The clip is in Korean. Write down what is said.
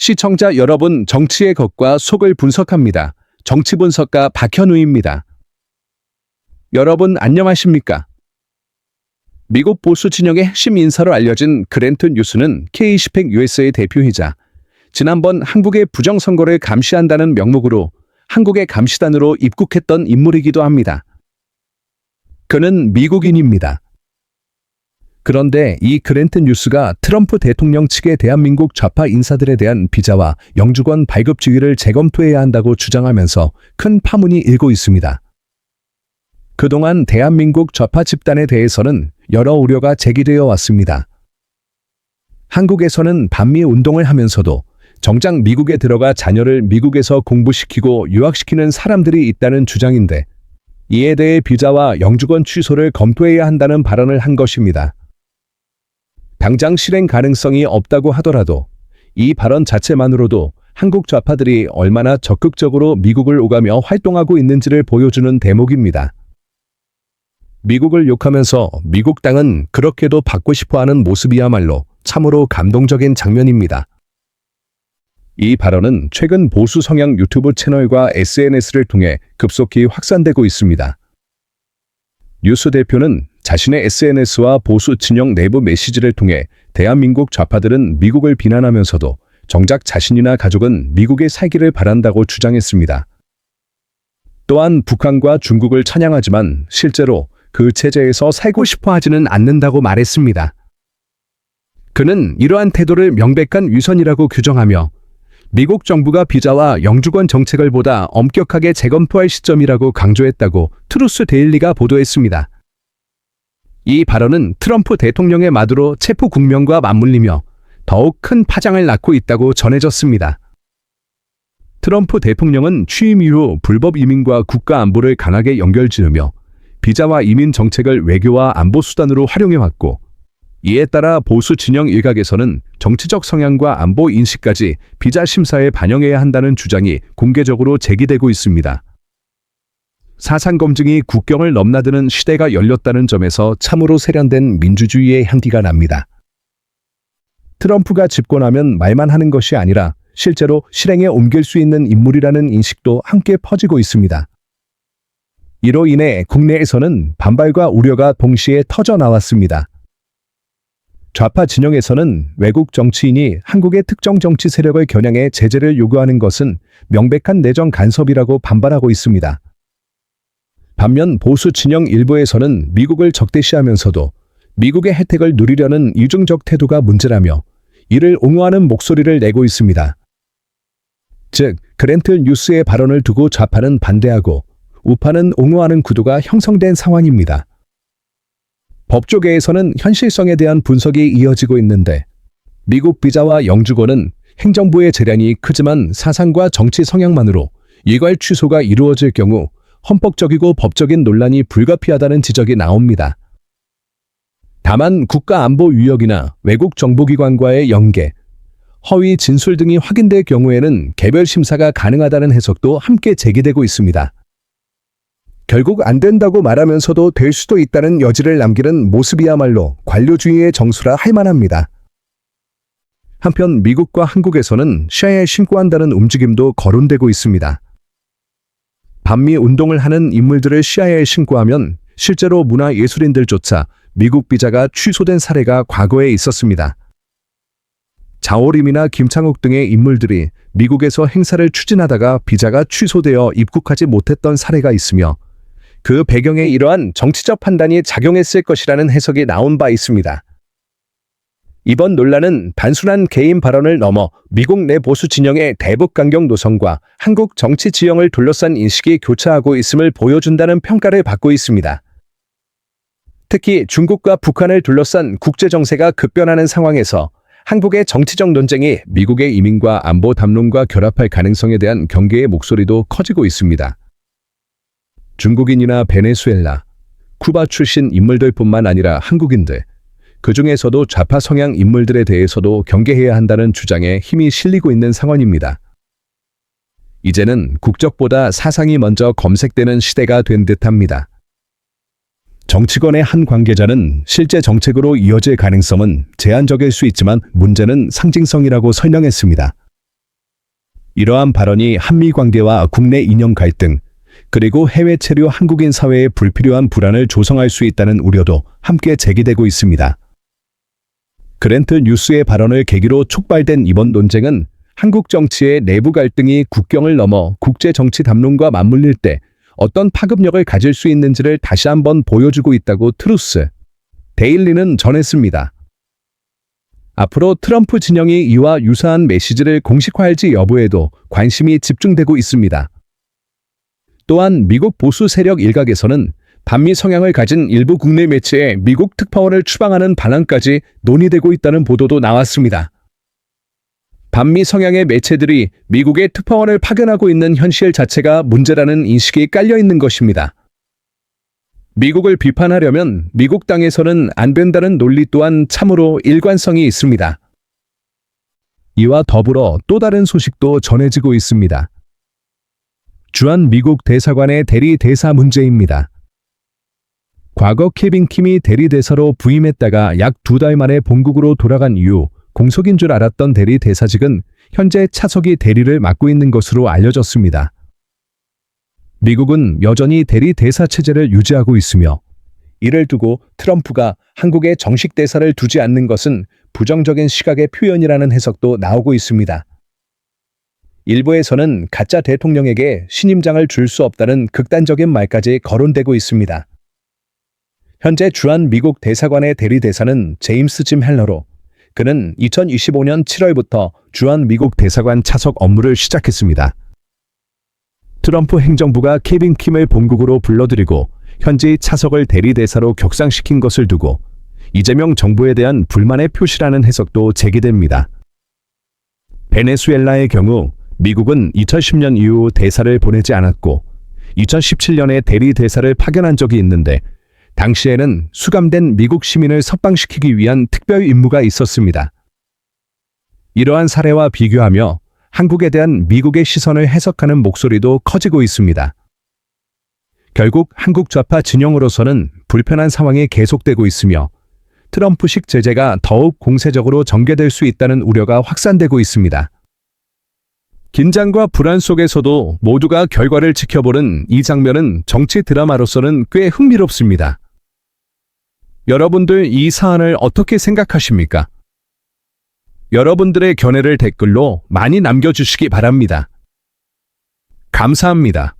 시청자 여러분, 정치의 겉과 속을 분석합니다. 정치분석가 박현우입니다. 여러분 안녕하십니까? 미국 보수 진영의 핵심 인사로 알려진 그랜트 뉴스는 K-10핵 USA 대표이자 지난번 한국의 부정선거를 감시한다는 명목으로 한국의 감시단으로 입국했던 인물이기도 합니다. 그는 미국인입니다. 그런데 이 그랜트 뉴스가 트럼프 대통령 측의 대한민국 좌파 인사들에 대한 비자와 영주권 발급 지위를 재검토해야 한다고 주장하면서 큰 파문이 일고 있습니다. 그동안 대한민국 좌파 집단에 대해서는 여러 우려가 제기되어 왔습니다. 한국에서는 반미 운동을 하면서도 정작 미국에 들어가 자녀를 미국에서 공부시키고 유학시키는 사람들이 있다는 주장인데, 이에 대해 비자와 영주권 취소를 검토해야 한다는 발언을 한 것입니다. 당장 실행 가능성이 없다고 하더라도 이 발언 자체만으로도 한국 좌파들이 얼마나 적극적으로 미국을 오가며 활동하고 있는지를 보여주는 대목입니다. 미국을 욕하면서 미국 땅은 그렇게도 받고 싶어하는 모습이야말로 참으로 감동적인 장면입니다. 이 발언은 최근 보수 성향 유튜브 채널과 SNS를 통해 급속히 확산되고 있습니다. 뉴스 대표는 자신의 SNS와 보수 진영 내부 메시지를 통해 대한민국 좌파들은 미국을 비난하면서도 정작 자신이나 가족은 미국에 살기를 바란다고 주장했습니다. 또한 북한과 중국을 찬양하지만 실제로 그 체제에서 살고 싶어 하지는 않는다고 말했습니다. 그는 이러한 태도를 명백한 위선이라고 규정하며 미국 정부가 비자와 영주권 정책을 보다 엄격하게 재검토할 시점이라고 강조했다고 트루스 데일리가 보도했습니다. 이 발언은 트럼프 대통령의 마두로 체포 국면과 맞물리며 더욱 큰 파장을 낳고 있다고 전해졌습니다. 트럼프 대통령은 취임 이후 불법 이민과 국가 안보를 강하게 연결지으며 비자와 이민 정책을 외교와 안보 수단으로 활용해왔고, 이에 따라 보수 진영 일각에서는 정치적 성향과 안보 인식까지 비자 심사에 반영해야 한다는 주장이 공개적으로 제기되고 있습니다. 사상 검증이 국경을 넘나드는 시대가 열렸다는 점에서 참으로 세련된 민주주의의 향기가 납니다. 트럼프가 집권하면 말만 하는 것이 아니라 실제로 실행에 옮길 수 있는 인물이라는 인식도 함께 퍼지고 있습니다. 이로 인해 국내에서는 반발과 우려가 동시에 터져 나왔습니다. 좌파 진영에서는 외국 정치인이 한국의 특정 정치 세력을 겨냥해 제재를 요구하는 것은 명백한 내정 간섭이라고 반발하고 있습니다. 반면 보수 진영 일부에서는 미국을 적대시하면서도 미국의 혜택을 누리려는 이중적 태도가 문제라며 이를 옹호하는 목소리를 내고 있습니다. 즉, 그랜트 뉴스의 발언을 두고 좌파는 반대하고 우파는 옹호하는 구도가 형성된 상황입니다. 법조계에서는 현실성에 대한 분석이 이어지고 있는데, 미국 비자와 영주권은 행정부의 재량이 크지만 사상과 정치 성향만으로 일괄 취소가 이루어질 경우 헌법적이고 법적인 논란이 불가피하다는 지적이 나옵니다. 다만 국가안보 위협이나 외국 정보기관과의 연계, 허위 진술 등이 확인될 경우에는 개별 심사가 가능하다는 해석도 함께 제기되고 있습니다. 결국 안 된다고 말하면서도 될 수도 있다는 여지를 남기는 모습이야말로 관료주의의 정수라 할 만합니다. 한편 미국과 한국에서는 시아에 신고한다는 움직임도 거론되고 있습니다. 반미 운동을 하는 인물들을 시아에 신고하면 실제로 문화예술인들조차 미국 비자가 취소된 사례가 과거에 있었습니다. 자오림이나 김창욱 등의 인물들이 미국에서 행사를 추진하다가 비자가 취소되어 입국하지 못했던 사례가 있으며, 그 배경에 이러한 정치적 판단이 작용했을 것이라는 해석이 나온 바 있습니다. 이번 논란은 단순한 개인 발언을 넘어 미국 내 보수 진영의 대북 강경 노선과 한국 정치 지형을 둘러싼 인식이 교차하고 있음을 보여준다는 평가를 받고 있습니다. 특히 중국과 북한을 둘러싼 국제 정세가 급변하는 상황에서 한국의 정치적 논쟁이 미국의 이민과 안보 담론과 결합할 가능성에 대한 경계의 목소리도 커지고 있습니다. 중국인이나 베네수엘라, 쿠바 출신 인물들뿐만 아니라 한국인들, 그 중에서도 좌파 성향 인물들에 대해서도 경계해야 한다는 주장에 힘이 실리고 있는 상황입니다. 이제는 국적보다 사상이 먼저 검색되는 시대가 된 듯합니다. 정치권의 한 관계자는 실제 정책으로 이어질 가능성은 제한적일 수 있지만 문제는 상징성이라고 설명했습니다. 이러한 발언이 한미 관계와 국내 이념 갈등, 그리고 해외 체류 한국인 사회에 불필요한 불안을 조성할 수 있다는 우려도 함께 제기되고 있습니다. 그랜트 뉴스의 발언을 계기로 촉발된 이번 논쟁은 한국 정치의 내부 갈등이 국경을 넘어 국제 정치 담론과 맞물릴 때 어떤 파급력을 가질 수 있는지를 다시 한번 보여주고 있다고 트루스 데일리는 전했습니다. 앞으로 트럼프 진영이 이와 유사한 메시지를 공식화할지 여부에도 관심이 집중되고 있습니다. 또한 미국 보수 세력 일각에서는 반미 성향을 가진 일부 국내 매체에 미국 특파원을 추방하는 방안까지 논의되고 있다는 보도도 나왔습니다. 반미 성향의 매체들이 미국에 특파원을 파견하고 있는 현실 자체가 문제라는 인식이 깔려 있는 것입니다. 미국을 비판하려면 미국 땅에서는 안 된다는 논리 또한 참으로 일관성이 있습니다. 이와 더불어 또 다른 소식도 전해지고 있습니다. 주한 미국 대사관의 대리 대사 문제입니다. 과거 케빈 킴이 대리 대사로 부임했다가 약 2달 만에 본국으로 돌아간 이후 공석인 줄 알았던 대리 대사직은 현재 차석이 대리를 맡고 있는 것으로 알려졌습니다. 미국은 여전히 대리 대사 체제를 유지하고 있으며 이를 두고 트럼프가 한국에 정식 대사를 두지 않는 것은 부정적인 시각의 표현이라는 해석도 나오고 있습니다. 일부에서는 가짜 대통령에게 신임장을 줄 수 없다는 극단적인 말까지 거론되고 있습니다. 현재 주한 미국 대사관의 대리 대사는 제임스 짐 헬러로 그는 2025년 7월부터 주한 미국 대사관 차석 업무를 시작했습니다. 트럼프 행정부가 케빈 킴을 본국으로 불러들이고 현지 차석을 대리 대사로 격상시킨 것을 두고 이재명 정부에 대한 불만의 표시라는 해석도 제기됩니다. 베네수엘라의 경우 미국은 2010년 이후 대사를 보내지 않았고 2017년에 대리 대사를 파견한 적이 있는데 당시에는 수감된 미국 시민을 석방시키기 위한 특별 임무가 있었습니다. 이러한 사례와 비교하며 한국에 대한 미국의 시선을 해석하는 목소리도 커지고 있습니다. 결국 한국 좌파 진영으로서는 불편한 상황이 계속되고 있으며 트럼프식 제재가 더욱 공세적으로 전개될 수 있다는 우려가 확산되고 있습니다. 긴장과 불안 속에서도 모두가 결과를 지켜보는 이 장면은 정치 드라마로서는 꽤 흥미롭습니다. 여러분들 이 사안을 어떻게 생각하십니까? 여러분들의 견해를 댓글로 많이 남겨주시기 바랍니다. 감사합니다.